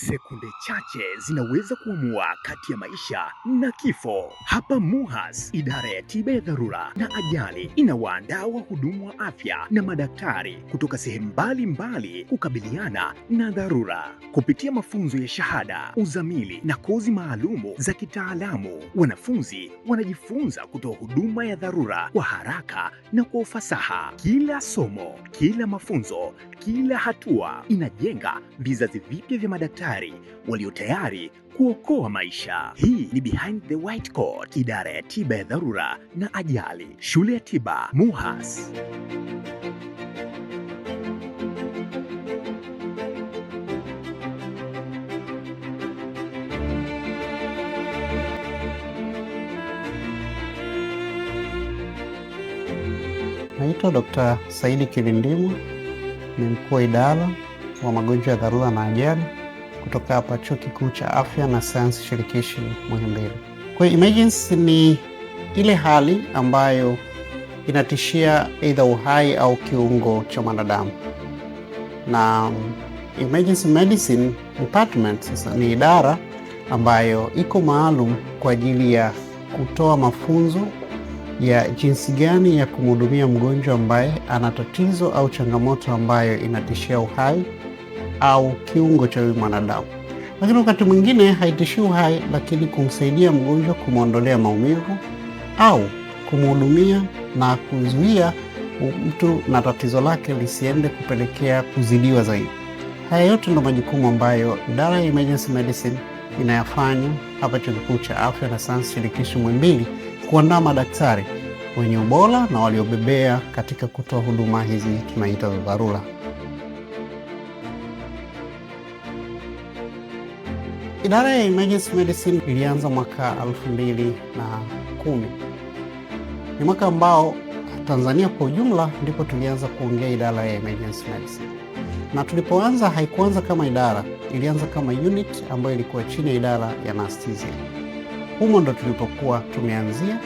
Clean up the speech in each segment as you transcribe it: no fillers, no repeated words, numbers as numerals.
Sekunde chache zinaweza kuamua kati ya maisha na kifo. Hapa MUHAS, idara ya tiba ya dharura na ajali, inawaandaa wahudumu wa afya na madaktari kutoka sehemu mbalimbali kukabiliana na dharura. Kupitia mafunzo ya shahada, uzamili na kozi maalumu za kitaalamu, wanafunzi wanajifunza kutoa huduma ya dharura kwa haraka na kwa ufasaha. Kila somo, kila mafunzo, kila hatua inajenga vizazi vipya vya madaktari walio tayari kuokoa maisha. Hii ni Behind the White Coat, idara ya tiba ya dharura na ajali, shule ya tiba MUHAS. Naitwa Dr. Saidi Kilindimu, ni mkuu wa idara wa magonjwa ya dharura na ajali kutoka hapa Chuo Kikuu cha Afya na Sayansi Shirikishi Muhimbili. Kwa emergency ni ile hali ambayo inatishia either uhai au kiungo cha mwanadamu. Na emergency medicine department sasa ni idara ambayo iko maalum kwa ajili ya kutoa mafunzo ya jinsi gani ya kumhudumia mgonjwa ambaye ana tatizo au changamoto ambayo inatishia uhai au kiungo cha mwanadamu. Lakini wakati mwingine haitishii uhai, lakini kumsaidia mgonjwa, kumwondolea maumivu au kumhudumia na kuzuia mtu na tatizo lake lisiende kupelekea kuzidiwa zaidi. Haya yote ndio majukumu ambayo idara ya emergency medicine inayafanya hapa Chuo Kikuu cha Afya na Sayansi Shirikishi Muhimbili, kuandaa madaktari wenye ubora na waliobebea katika kutoa huduma hizi tunaita za dharura. Idara ya emergency medicine ilianza mwaka 2010. Ni mwaka ambao Tanzania kwa ujumla ndipo tulianza kuongea idara ya emergency medicine. Na tulipoanza haikuanza kama idara, ilianza kama unit ambayo ilikuwa chini ya idara ya anesthesia. Humo ndo tulipokuwa tumeanzia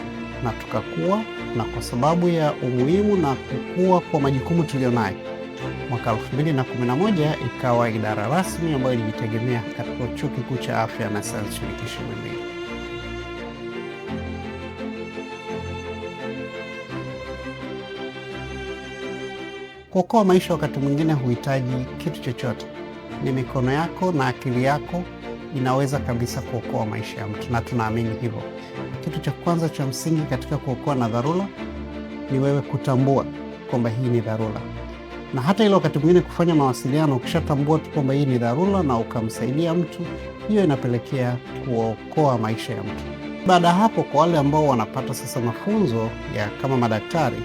na tukakua, na kwa sababu ya umuhimu na kukua kwa majukumu tulionayo, mwaka 2011 ikawa idara rasmi ambayo ilijitegemea katika Chuo Kikuu cha Afya na Sayansi Shirikishi Muhimbili. Kuokoa maisha wakati mwingine huhitaji kitu chochote. Ni mikono yako na akili yako inaweza kabisa kuokoa maisha ya mtu, na tunaamini hivyo. Kitu cha kwanza cha msingi katika kuokoa na dharura ni wewe kutambua kwamba hii ni dharura. Na hata ile wakati mwingine kufanya mawasiliano, ukishatambua tu kwamba hii ni dharura na ukamsaidia mtu, hiyo inapelekea kuokoa maisha ya mtu. Baada hapo, kwa wale ambao wanapata sasa mafunzo ya kama madaktari,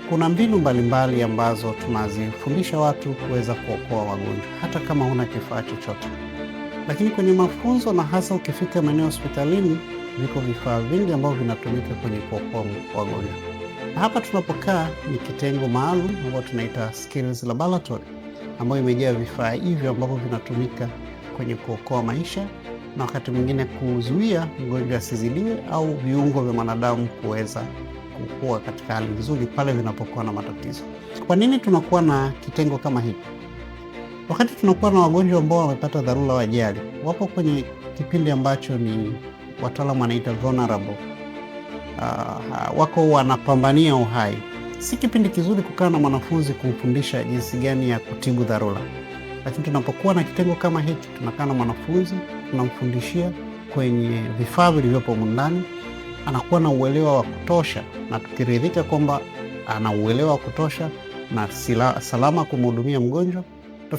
kuna mbinu mbalimbali ambazo tunazifundisha watu kuweza kuokoa wagonjwa hata kama huna kifaa chochote. Lakini kwenye mafunzo na hasa ukifika maeneo hospitalini, viko vifaa vingi ambavyo vinatumika kwenye kuokoa wagonjwa. Hapa tunapokaa ni kitengo maalum ambayo tunaita skills laboratory, ambayo imejaa vifaa hivyo ambavyo vinatumika kwenye kuokoa maisha na wakati mwingine kuzuia mgonjwa asizidiwe au viungo vya mwanadamu kuweza kukua katika hali nzuri pale vinapokuwa na matatizo. Kwa nini tunakuwa na kitengo kama hiki? Wakati tunakuwa na wagonjwa ambao wamepata dharura wa ajali, wapo kwenye kipindi ambacho ni wataalamu wanaita vulnerable. Wako wanapambania uhai. Si kipindi kizuri kukaa na mwanafunzi kumfundisha jinsi gani ya kutibu dharura. Lakini tunapokuwa na kitengo kama hiki, tunakaa na mwanafunzi, tunamfundishia kwenye vifaa vilivyopo ndani, anakuwa na uelewa wa kutosha, na tukiridhika kwamba ana uelewa wa kutosha na salama kumhudumia mgonjwa,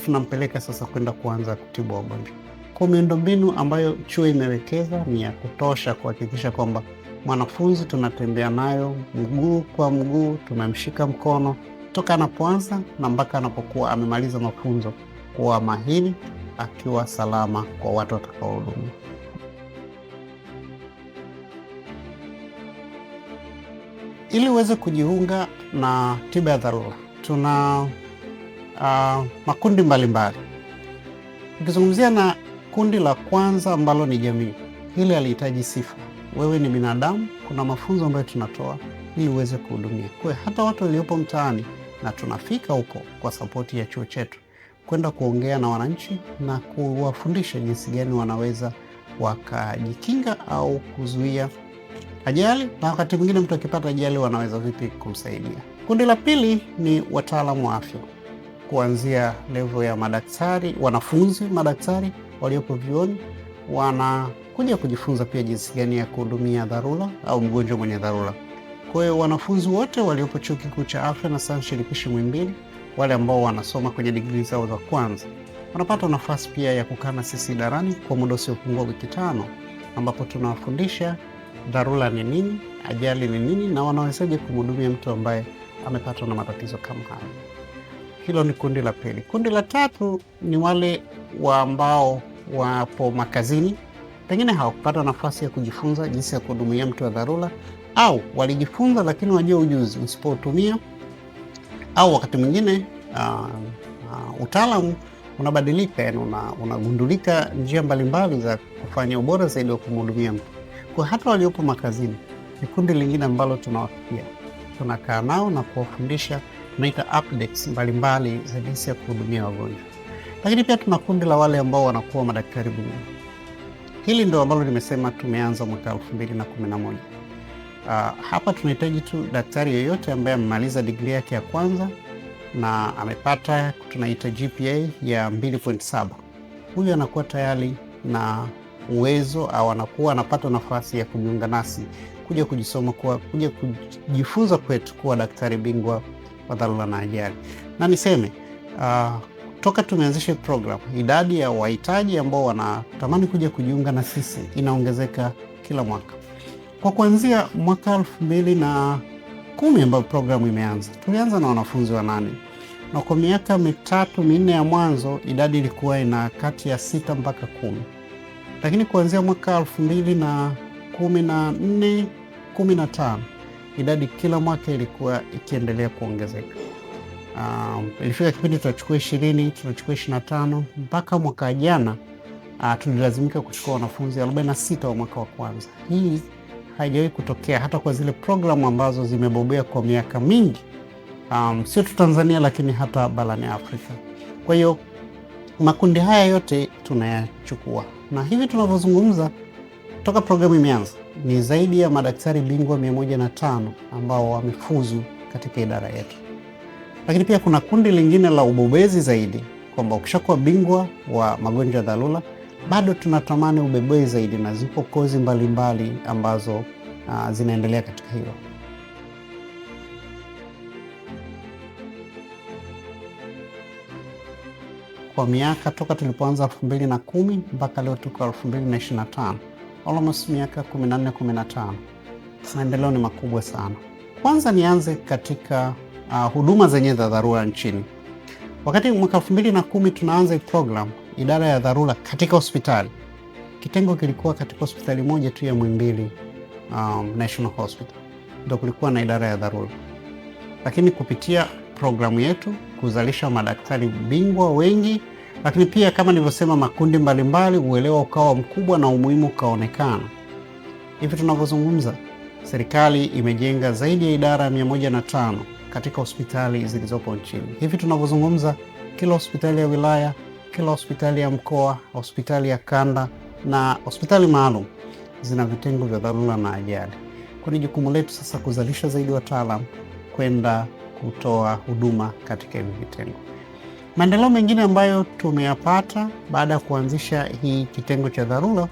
tunampeleka sasa kwenda kuanza kutibu wagonjwa. Kwa miundombinu ambayo chuo imewekeza ni ya kutosha kuhakikisha kwamba mwanafunzi tunatembea nayo mguu kwa mguu, tumemshika mkono toka anapoanza na mpaka anapokuwa amemaliza mafunzo, kuwa mahiri akiwa salama kwa watu watakaohudumia. Ili uweze kujiunga na tiba ya dharura, tuna makundi mbalimbali. Ukizungumzia na kundi la kwanza ambalo ni jamii, hili halihitaji sifa. Wewe ni binadamu, kuna mafunzo ambayo tunatoa ili uweze kuhudumia. Kwa hata watu waliopo mtaani, na tunafika huko kwa sapoti ya chuo chetu, kwenda kuongea na wananchi na kuwafundisha jinsi gani wanaweza wakajikinga au kuzuia ajali, na wakati mwingine mtu akipata ajali wanaweza vipi kumsaidia. Kundi la pili ni wataalamu wa afya, kuanzia level ya madaktari, wanafunzi madaktari waliopo vyuoni wanakuja kujifunza pia jinsi gani ya kuhudumia dharura au mgonjwa mwenye dharura. Kwa hiyo wanafunzi wote waliopo Chuo Kikuu cha Afya na Sayansi Shirikishi Muhimbili, wale ambao wanasoma kwenye digrii zao za kwanza, wanapata nafasi pia ya kukaa na sisi idarani kwa muda usiopungua wiki 5, ambapo tunawafundisha dharura ni nini, ajali ni nini, na wanawezaje kumhudumia mtu ambaye amepatwa na matatizo kama hayo. Hilo ni kundi la pili. Kundi la tatu ni wale ambao wapo makazini, pengine hawakupata nafasi ya kujifunza jinsi ya kuhudumia mtu wa dharura, au walijifunza lakini wajua ujuzi usipoutumia, au wakati mwingine utaalamu unabadilika, yani unagundulika njia mbalimbali za kufanya ubora zaidi wa kumhudumia mtu. Kwa hata waliopo makazini ni kundi lingine ambalo tunawafikia, tunakaa nao na kuwafundisha, tunaita updates mbalimbali za jinsi ya kuhudumia wagonjwa. Lakini pia tuna kundi la wale ambao wanakuwa madaktari bingwa. Hili ndio ambalo nimesema tumeanza mwaka 2011. Hapa tunahitaji tu daktari yoyote ambaye amemaliza digrii yake ya kwanza na amepata tunaita GPA ya 2.7. Huyu anakuwa tayari na uwezo au anakuwa anapata nafasi ya kujiunga nasi, kuja kujifunza kwetu kuwa daktari bingwa wa dharura na ajali. Na niseme toka tumeanzisha program, idadi ya wahitaji ambao wanatamani kuja kujiunga na sisi inaongezeka kila mwaka. Kwa kuanzia mwaka 2010 ambapo programu imeanza, tulianza na wanafunzi 8, na kwa miaka 3-4 ya mwanzo idadi ilikuwa ina kati ya 6 mpaka 10. Lakini kuanzia mwaka 2014-15 idadi kila mwaka ilikuwa ikiendelea kuongezeka. Ilifika kipindi tunachukua 20, tunachukua 25, mpaka mwaka jana tulilazimika kuchukua wanafunzi 46 wa mwaka wa kwanza. Hii haijawahi kutokea hata kwa zile programu ambazo zimebobea kwa miaka mingi, sio tu Tanzania lakini hata barani Afrika. Kwa hiyo makundi haya yote tunayachukua, na hivi tunavyozungumza, toka programu imeanza ni zaidi ya madaktari bingwa 105 ambao wamefuzu katika idara yetu. Lakini pia kuna kundi lingine la ubobezi zaidi, kwamba ukishakuwa bingwa wa magonjwa ya dharura bado tunatamani ubobezi zaidi, na zipo kozi mbalimbali ambazo zinaendelea katika hilo. Kwa miaka toka tulipoanza 2010 mpaka leo tuko 2025, almost miaka 14-15, maendeleo ni makubwa sana. Kwanza nianze katika huduma zenye za dharura nchini. Wakati mwaka 2010 tunaanza program, idara ya dharura katika hospitali, kitengo kilikuwa katika hospitali moja tu ya Muhimbili National Hospital, ndio kulikuwa na idara ya dharura. Lakini kupitia programu yetu kuzalisha madaktari bingwa wengi, lakini pia kama nilivyosema, makundi mbalimbali, uelewa ukawa mkubwa na umuhimu ukaonekana. Hivi tunavyozungumza, serikali imejenga zaidi ya idara 105 katika hospitali zilizopo nchini. Hivi tunavyozungumza, kila hospitali ya wilaya, kila hospitali ya mkoa, hospitali ya kanda na hospitali maalum zina vitengo vya dharura na ajali. Kwa ni jukumu letu sasa kuzalisha zaidi wataalamu kwenda kutoa huduma katika hivi vitengo. Maendeleo mengine ambayo tumeyapata baada ya kuanzisha hii kitengo cha dharura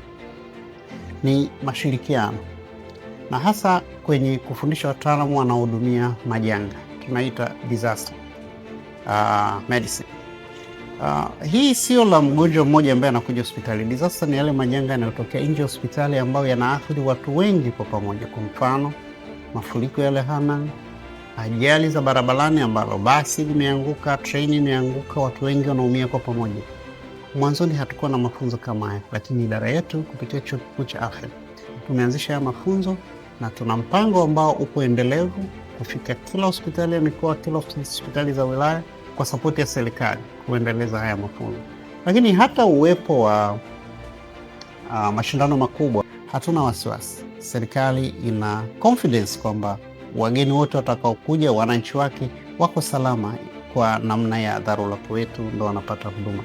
ni mashirikiano, na hasa kwenye kufundisha wataalamu wanaohudumia majanga, tunaita disaster medicine. Hii sio la mgonjwa mmoja ambaye anakuja hospitali. Disaster ni yale majanga yanayotokea nje hospitali ambayo yanaathiri watu wengi kwa pamoja. Kwa mfano, mafuriko yale Hanang, ajali za barabarani ambalo basi limeanguka, treni imeanguka, watu wengi wanaumia kwa pamoja. Mwanzoni hatukuwa na mafunzo kama haya, lakini idara yetu kupitia Chuo Kikuu cha Afya tumeanzisha haya mafunzo, na tuna mpango ambao upo endelevu kufika kila hospitali ya mikoa, kila hospitali za wilaya kwa sapoti ya serikali kuendeleza haya mafunzo. Lakini hata uwepo wa mashindano makubwa, hatuna wasiwasi. Serikali ina confidence kwamba wageni wote watakaokuja, wananchi wake wako salama kwa namna ya dharura kwetu ndo wanapata huduma.